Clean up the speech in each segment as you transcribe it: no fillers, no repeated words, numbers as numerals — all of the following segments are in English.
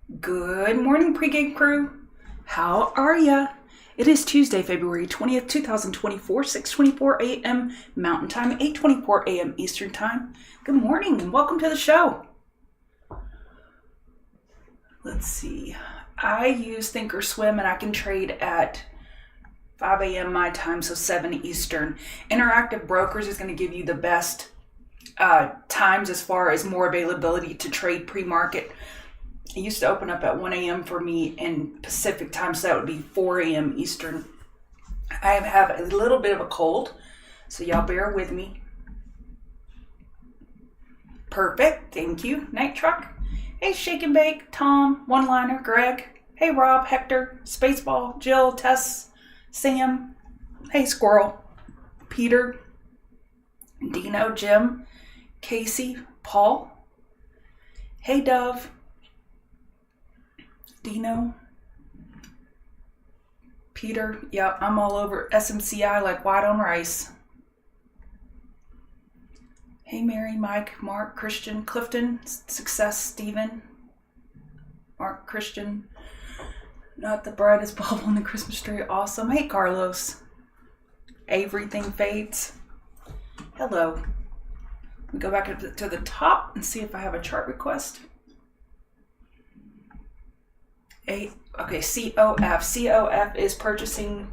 Good morning, pregame crew. How are ya? It is Tuesday, February 20th, 2024, 6:24 a.m. Mountain Time, 8:24 a.m. Eastern Time. Good morning and welcome to the show. Let's see. I use Thinkorswim and I can trade at 5 a.m. my time, so 7 Eastern. Interactive Brokers is going to give you the best times as far as more availability to trade pre-market. It used to open up at 1 a.m. for me in Pacific time, so that would be 4 a.m. Eastern. I have a little bit of a cold, so y'all bear with me. Perfect, thank you. Night Truck. Hey, Shake and Bake, Tom, One Liner, Greg. Hey, Rob, Hector, Spaceball, Jill, Tess, Sam. Hey, Squirrel, Peter, Dino, Jim, Casey, Paul. Hey, Dove. Dino, Peter, yep, I'm all over SMCI like white on rice. Hey, Mary, Mike, Mark, Christian, Clifton, Success, Stephen, Mark, Christian, not the brightest bulb on the Christmas tree, awesome. Hey, Carlos, Everything Fades, hello. We go back to the top and see if I have a chart request. Okay, COF is purchasing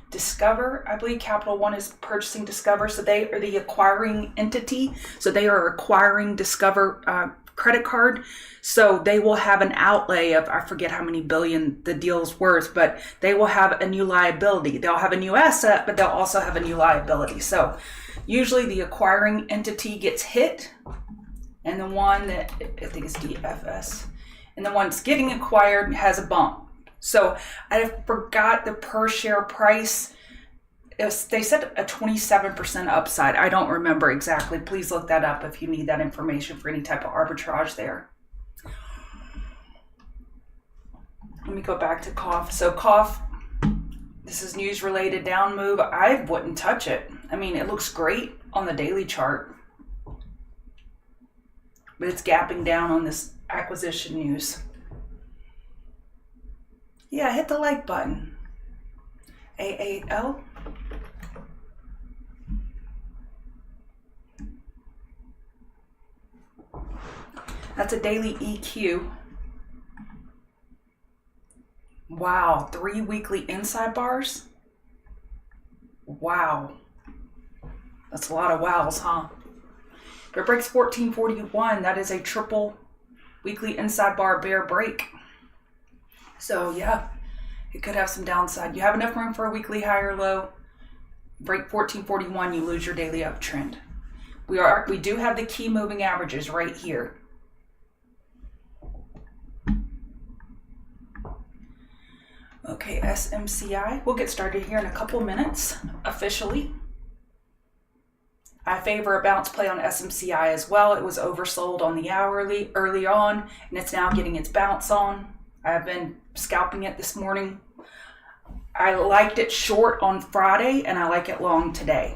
Discover. I believe Capital One is purchasing Discover, so they are the acquiring entity. So they are acquiring Discover credit card. So they will have an outlay of, I forget how many billion the deal's worth, but they will have a new liability. They'll have a new asset, but they'll also have a new liability. So usually the acquiring entity gets hit, and the one that I think is DFS. And the one that's getting acquired has a bump. So I forgot the per share price. They said a 27% upside. I don't remember exactly. Please look that up if you need that information for any type of arbitrage there. Let me go back to COF. So COF, this is news related down move. I wouldn't touch it. I mean, it looks great on the daily chart, but it's gapping down on this acquisition news. Yeah, hit the like button. AAL. That's a daily EQ. Wow, 3 weekly inside bars. Wow. That's a lot of wows, huh? If it breaks 1441, that is a triple weekly inside bar bear break. So yeah, it could have some downside. You have enough room for a weekly high or low. Break 1441, you lose your daily uptrend. We do have the key moving averages right here. Okay, SMCI. We'll get started here in a couple minutes officially. I favor a bounce play on SMCI as well. It was oversold on the hourly early on, and it's now getting its bounce on. I've been scalping it this morning. I liked it short on Friday, and I like it long today.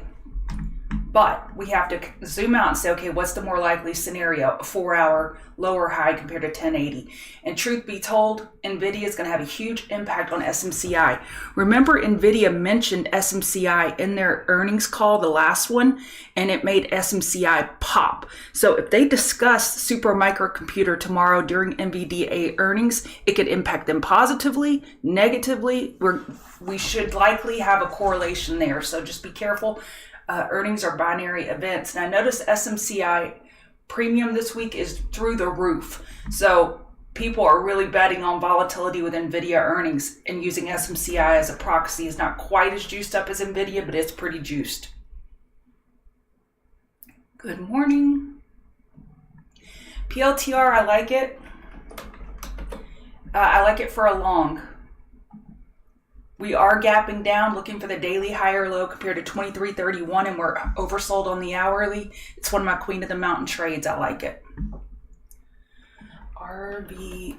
But we have to zoom out and say, okay, what's the more likely scenario? A 4-hour lower high compared to 1080. And truth be told, NVIDIA is going to have a huge impact on SMCI. Remember, NVIDIA mentioned SMCI in their earnings call, the last one, and it made SMCI pop. So if they discuss super microcomputer tomorrow during NVDA earnings, it could impact them positively, negatively. We should likely have a correlation there. So just be careful. Earnings are binary events. And I noticed SMCI premium this week is through the roof. So people are really betting on volatility with NVIDIA earnings, and using SMCI as a proxy is not quite as juiced up as NVIDIA, but it's pretty juiced. Good morning. PLTR, I like it. I like it for a long. We are gapping down, looking for the daily higher low compared to 23.31, and we're oversold on the hourly. It's one of my Queen of the Mountain trades. I like it. RBNUSDT.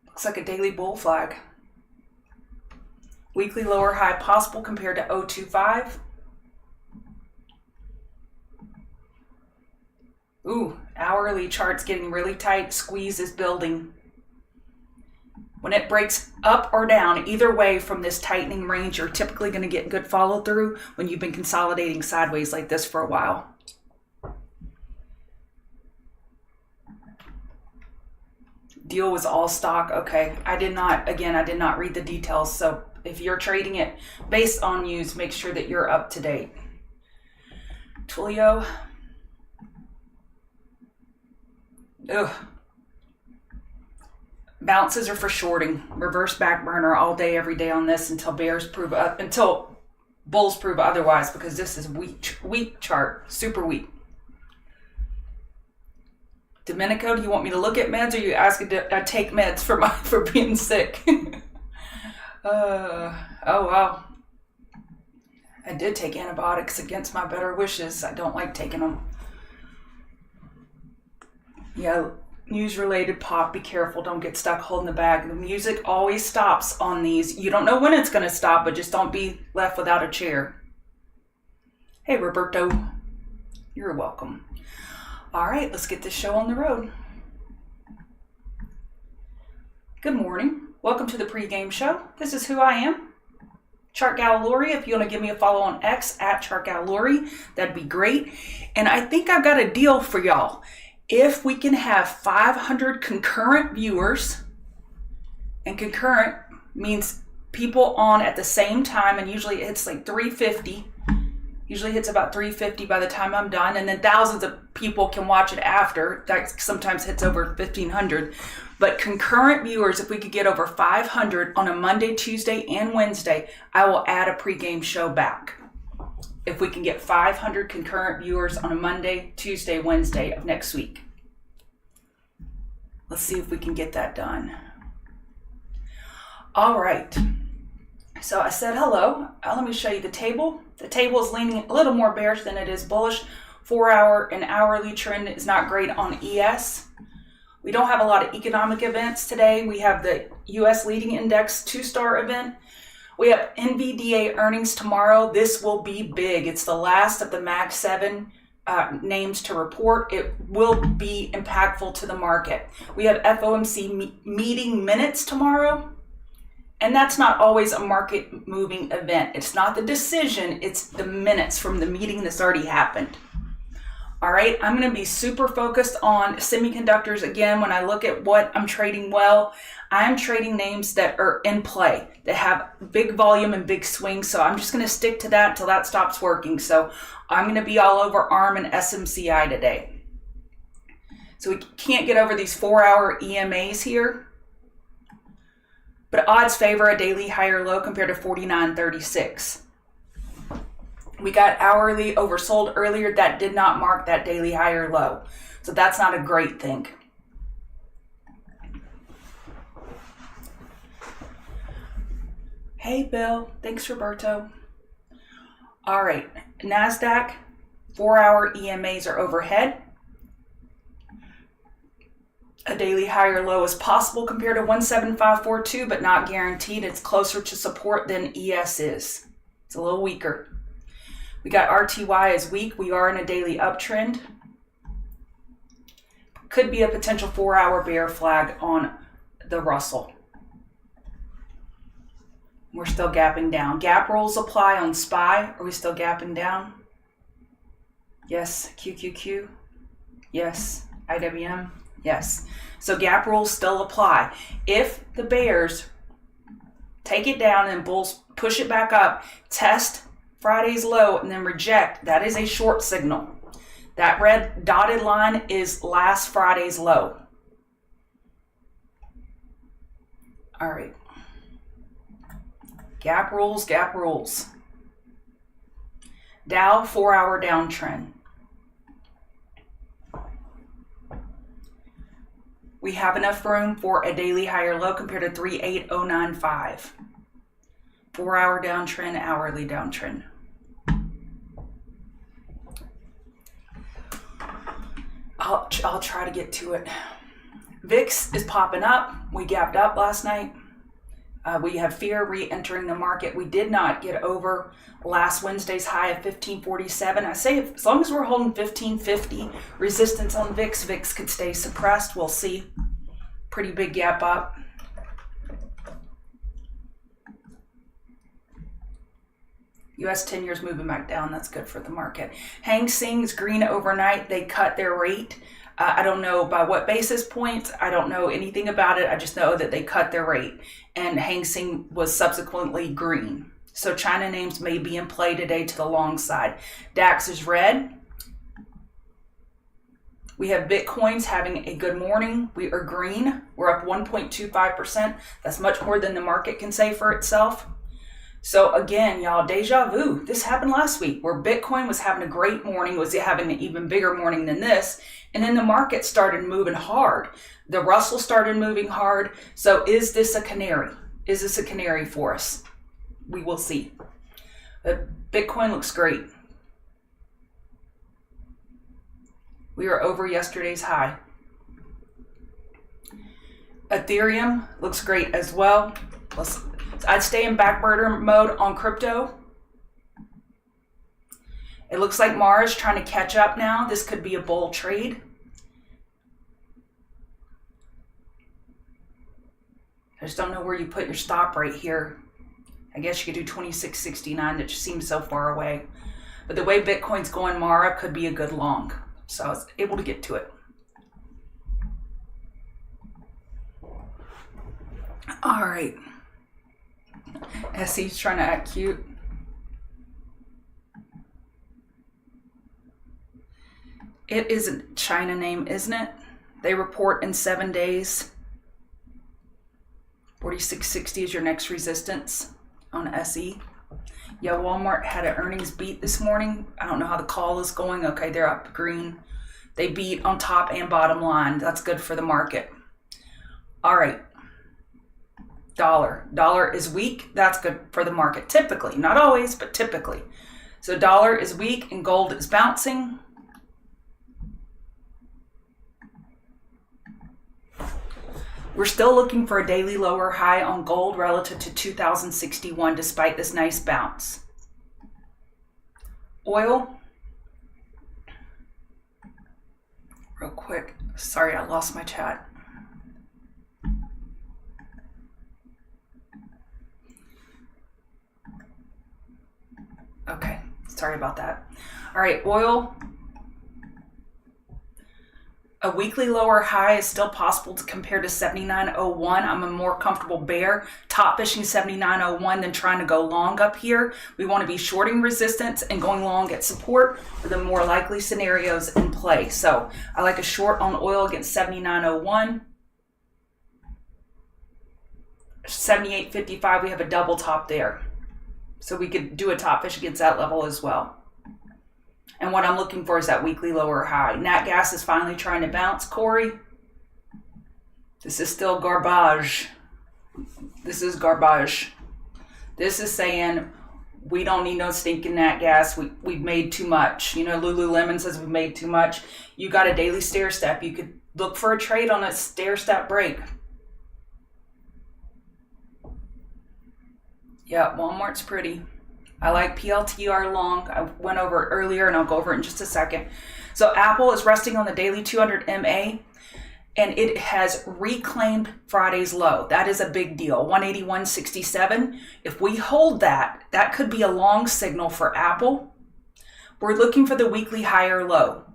Looks like a daily bull flag. Weekly lower high possible compared to 025. Ooh, hourly chart's getting really tight. Squeeze is building. When it breaks up or down, either way from this tightening range, you're typically going to get good follow through when you've been consolidating sideways like this for a while. Deal was all stock. Okay. I did not read the details. So if you're trading it based on news, make sure that you're up to date. Twilio. Ugh. Bounces are for shorting. Reverse back burner all day, every day on this until bulls prove otherwise, because this is weak chart, super weak. Domenico, do you want me to look at meds, or you asking to take meds for being sick? Oh wow. I did take antibiotics against my better wishes. I don't like taking them. Yeah, news-related pop. Be careful. Don't get stuck holding the bag. The music always stops on these. You don't know when it's going to stop, but just don't be left without a chair. Hey, Roberto. You're welcome. All right, let's get this show on the road. Good morning. Welcome to the pregame show. This is who I am. Chart Gal Lori. If you want to give me a follow on X at Chart Gal Lori, that'd be great. And I think I've got a deal for y'all. If we can have 500 concurrent viewers, and concurrent means people on at the same time, and usually it's like 350. Usually hits about 350 by the time I'm done, and then thousands of people can watch it after. That sometimes hits over 1,500. But concurrent viewers, if we could get over 500 on a Monday, Tuesday, and Wednesday, I will add a pregame show back. If we can get 500 concurrent viewers on a Monday, Tuesday, Wednesday of next week. Let's see if we can get that done. All right. So I said hello. Let me show you the table. The table is leaning a little more bearish than it is bullish. 4-hour and hourly trend is not great on ES. We don't have a lot of economic events today. We have the US leading index 2-star event. We have NVDA earnings tomorrow. This will be big. It's the last of the Mag 7 names to report. It will be impactful to the market. We have FOMC meeting minutes tomorrow. And that's not always a market moving event. It's not the decision, it's the minutes from the meeting that's already happened. All right, I'm going to be super focused on semiconductors. Again, when I look at what I'm trading well, I'm trading names that are in play, that have big volume and big swings. So I'm just going to stick to that until that stops working. So I'm going to be all over ARM and SMCI today. So we can't get over these 4-hour EMAs here. But odds favor a daily higher low compared to 49.36. We got hourly oversold earlier. That did not mark that daily higher low. So that's not a great thing. Hey, Bill. Thanks, Roberto. All right. NASDAQ, 4-hour EMAs are overhead. A daily higher low is possible compared to 17542, but not guaranteed. It's closer to support than ES is. It's a little weaker. We got RTY as weak. We are in a daily uptrend. Could be a potential 4-hour bear flag on the Russell. We're still gapping down. Gap rules apply on SPY. Are we still gapping down? Yes. QQQ. Yes. IWM. Yes. So gap rules still apply. If the bears take it down and bulls push it back up, test Friday's low and then reject, that is a short signal. That red dotted line is last Friday's low. All right. Gap rules, gap rules. Dow, 4-hour downtrend. We have enough room for a daily higher low compared to 38095. 4-hour downtrend, hourly downtrend. I'll try to get to it. VIX is popping up. We gapped up last night. We have fear re-entering the market. We did not get over last Wednesday's high of 1547. I say as long as we're holding 1550 resistance on VIX, VIX could stay suppressed. We'll see. Pretty big gap up. US 10 years moving back down. That's good for the market. Hang Seng's green overnight. They cut their rate. I don't know by what basis points. I don't know anything about it. I just know that they cut their rate. And Hang Seng was subsequently green. So China names may be in play today to the long side. DAX is red. We have Bitcoins having a good morning. We are green. We're up 1.25%. That's much more than the market can say for itself. So again, y'all, deja vu. This happened last week where Bitcoin was having a great morning, was having an even bigger morning than this. And then the market started moving hard. The Russell started moving hard. So is this a canary? Is this a canary for us? We will see. But Bitcoin looks great. We are over yesterday's high. Ethereum looks great as well. I'd stay in backburner mode on crypto. It looks like Mars trying to catch up now. This could be a bull trade. I just don't know where you put your stop right here. I guess you could do 26.69. That just seems so far away. But the way Bitcoin's going, Mara could be a good long. So I was able to get to it. All right. SE's trying to act cute. It is a China name, isn't it? They report in 7 days. 46.60 is your next resistance on SE. Yeah, Walmart had an earnings beat this morning. I don't know how the call is going. Okay, they're up green. They beat on top and bottom line. That's good for the market. All right. Dollar is weak. That's good for the market. Typically, not always, but typically. So dollar is weak and gold is bouncing. We're still looking for a daily lower high on gold relative to 2061 despite this nice bounce. Oil. Real quick. Sorry, I lost my chat. Okay, sorry about that. All right, oil. A weekly lower high is still possible to compare to 79.01. I'm a more comfortable bear top fishing 79.01 than trying to go long up here. We want to be shorting resistance and going long at support for the more likely scenarios in play. So I like a short on oil against 79.01. 78.55, we have a double top there. So we could do a top fish against that level as well. And what I'm looking for is that weekly lower high. Nat gas is finally trying to bounce, Corey. This is still garbage. This is garbage. This is saying we don't need no stinking nat gas. We've made too much. You know, Lululemon says we've made too much. You got a daily stair step. You could look for a trade on a stair step break. Yeah, Walmart's pretty. I like PLTR long. I went over it earlier and I'll go over it in just a second. So Apple is resting on the daily 200 MA and it has reclaimed Friday's low. That is a big deal. 181.67. If we hold that, that could be a long signal for Apple. We're looking for the weekly higher low.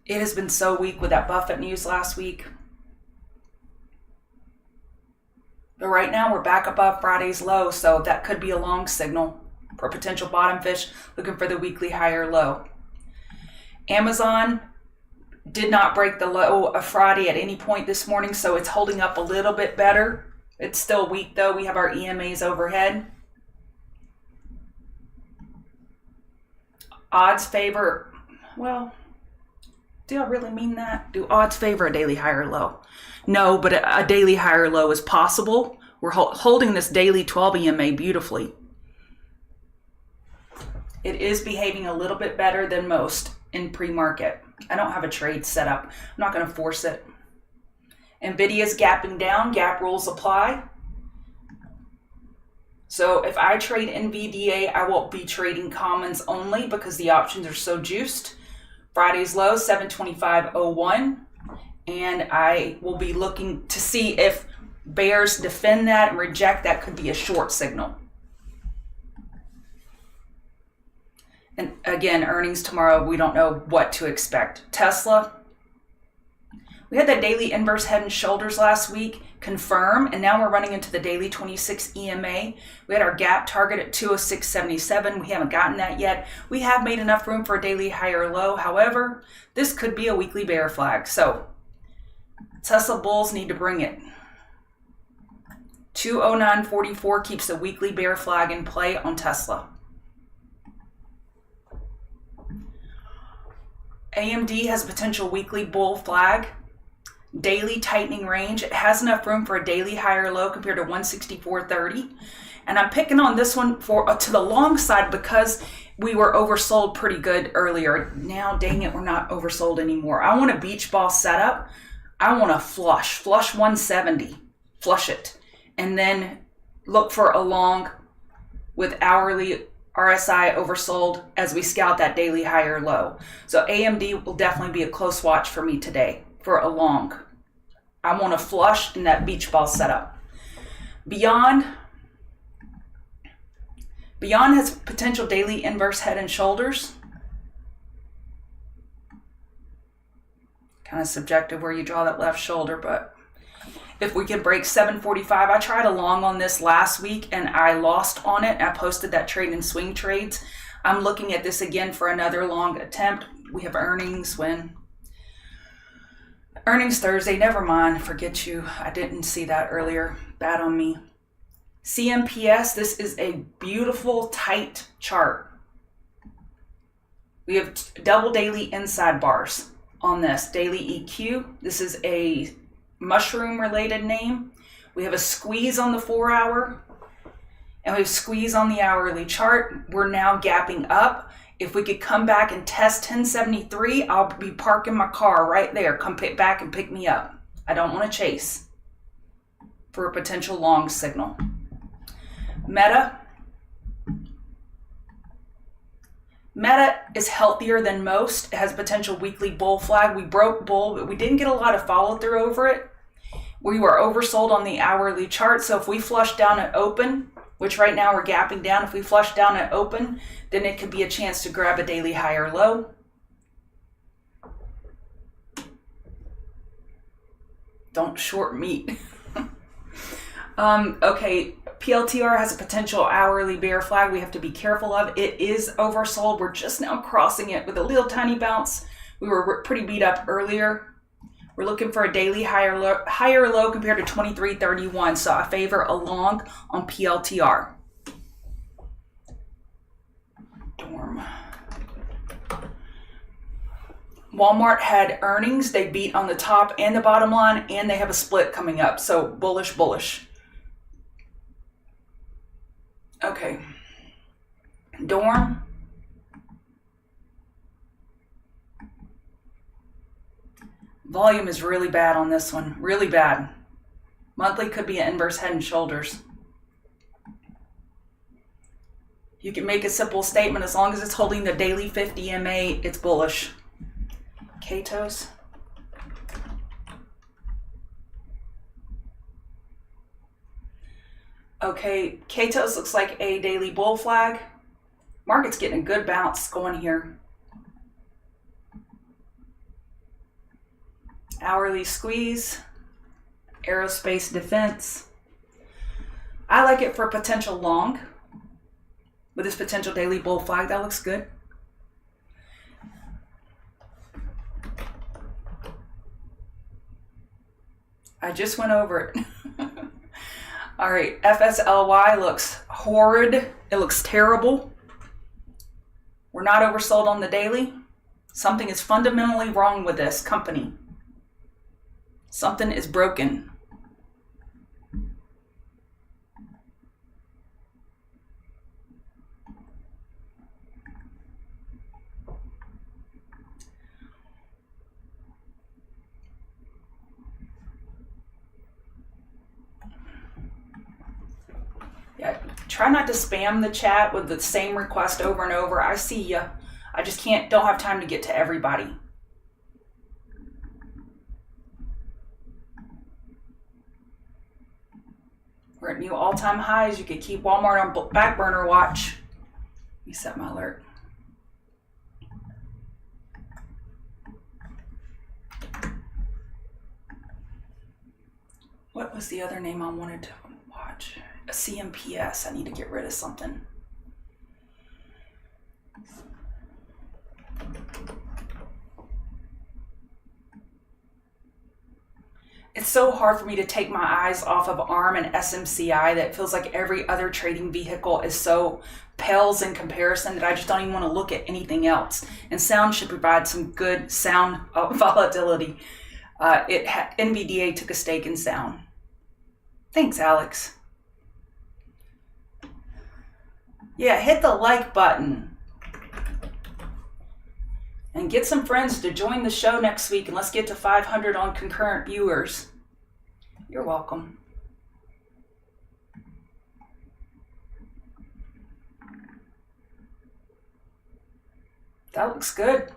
It has been so weak with that Buffett news last week. But right now we're back above Friday's low, so that could be a long signal for potential bottom fish looking for the weekly higher low. Amazon did not break the low of Friday at any point this morning, so it's holding up a little bit better. It's still weak though. We have our EMAs overhead. Odds favor, well, do I really mean that? Do odds favor a daily higher low? No, but a daily higher low is possible. We're holding this daily 12 EMA beautifully. It is behaving a little bit better than most in pre-market. I don't have a trade set up. I'm not going to force it. NVIDIA's gapping down, gap rules apply. So if I trade NVDA, I won't be trading commons only because the options are so juiced. Friday's low, 725.01. And I will be looking to see if bears defend that and reject that. Could be a short signal. And again, earnings tomorrow, we don't know what to expect. Tesla, we had that daily inverse head and shoulders last week confirm, and now we're running into the daily 26 EMA. We had our gap target at 206.77. We haven't gotten that yet. We have made enough room for a daily higher low. However, this could be a weekly bear flag. So Tesla bulls need to bring it. 209.44 keeps the weekly bear flag in play on Tesla. AMD has a potential weekly bull flag. Daily tightening range. It has enough room for a daily higher low compared to 164.30. And I'm picking on this one for to the long side because we were oversold pretty good earlier. Now, dang it, we're not oversold anymore. I want a beach ball setup. I want a flush 170, flush it. And then look for a long with hourly RSI oversold as we scout that daily higher low. So AMD will definitely be a close watch for me today for a long. I want a flush in that beach ball setup. Beyond has potential daily inverse head and shoulders. Kind of subjective where you draw that left shoulder, but if we can break 745, I tried a long on this last week and I lost on it. I posted that trade in swing trades. I'm looking at this again for another long attempt. We have earnings Earnings Thursday, never mind, forget you. I didn't see that earlier, bad on me. CMPS, this is a beautiful tight chart. We have double daily inside bars on this. Daily EQ, this is a mushroom related name. We have a squeeze on the 4 hour and we have squeeze on the hourly chart. We're now gapping up. If we could come back and test 1073, I'll be parking my car right there. Come back and pick me up. I don't want to chase for a potential long signal. Meta is healthier than most. It has a potential weekly bull flag. We broke bull, but we didn't get a lot of follow through over it. We were oversold on the hourly chart. So if we flush down at open, which right now we're gapping down, if we flush down at open, then it could be a chance to grab a daily higher low. Don't short meat. Okay, PLTR has a potential hourly bear flag we have to be careful of. It is oversold. We're just now crossing it with a little tiny bounce. We were pretty beat up earlier. We're looking for a daily higher low compared to 23.31. So I favor a long on PLTR. Dorm. Walmart had earnings. They beat on the top and the bottom line, and they have a split coming up. So bullish. Okay. Dorm. Volume is really bad on this one. Really bad. Monthly could be an inverse head and shoulders. You can make a simple statement as long as it's holding the daily 50 MA, it's bullish. Katos. Okay, Katos looks like a daily bull flag. Market's getting a good bounce going here. Hourly squeeze, aerospace defense. I like it for potential long with this potential daily bull flag. That looks good. I just went over it. All right, FSLY looks horrid. It looks terrible. We're not oversold on the daily. Something is fundamentally wrong with this company. Something is broken. Try not to spam the chat with the same request over and over. I see you. I just don't have time to get to everybody. We're at new all-time highs. You could keep Walmart on back burner watch. Let me set my alert. What was the other name I wanted to watch? A CMPS. I need to get rid of something. It's so hard for me to take my eyes off of ARM and SMCI that feels like every other trading vehicle is so pales in comparison that I just don't even want to look at anything else. And sound should provide some good sound volatility. NVDA took a stake in sound. Thanks, Alex. Yeah, hit the like button. And get some friends to join the show next week, and let's get to 500 on concurrent viewers. You're welcome. That looks good.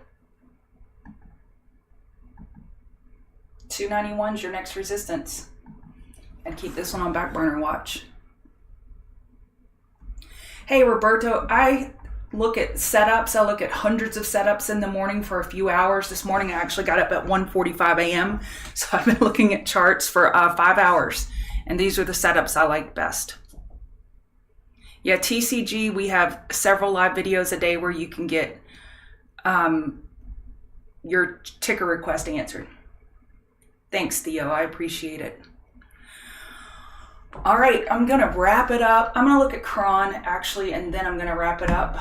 291 is your next resistance. And keep this one on back burner watch. Hey, Roberto, I look at setups. I look at hundreds of setups in the morning for a few hours. This morning, I actually got up at 1:45 a.m. So I've been looking at charts for 5 hours. And these are the setups I like best. Yeah, TCG, we have several live videos a day where you can get your ticker request answered. Thanks, Theo. I appreciate it. All right, I'm going to wrap it up. I'm going to look at Cron, actually, and then I'm going to wrap it up.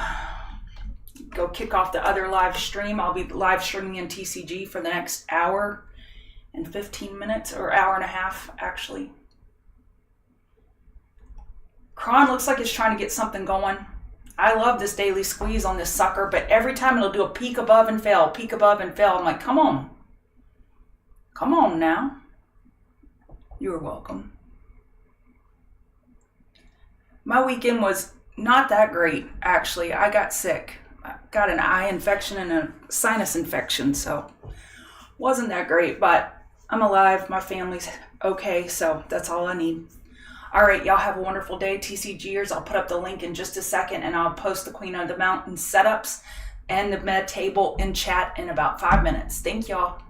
Go kick off the other live stream. I'll be live streaming in TCG for the next hour and 15 minutes, or hour and a half, actually. Cron looks like it's trying to get something going. I love this daily squeeze on this sucker, but every time it'll do a peak above and fail, peak above and fail. I'm like, come on. Come on now. You're welcome. My weekend was not that great, actually. I got sick. I got an eye infection and a sinus infection, so wasn't that great, but I'm alive. My family's okay, so that's all I need. All right, y'all have a wonderful day, TCGers. I'll put up the link in just a second, and I'll post the Queen of the Mountain setups and the med table in chat in about 5 minutes. Thank y'all.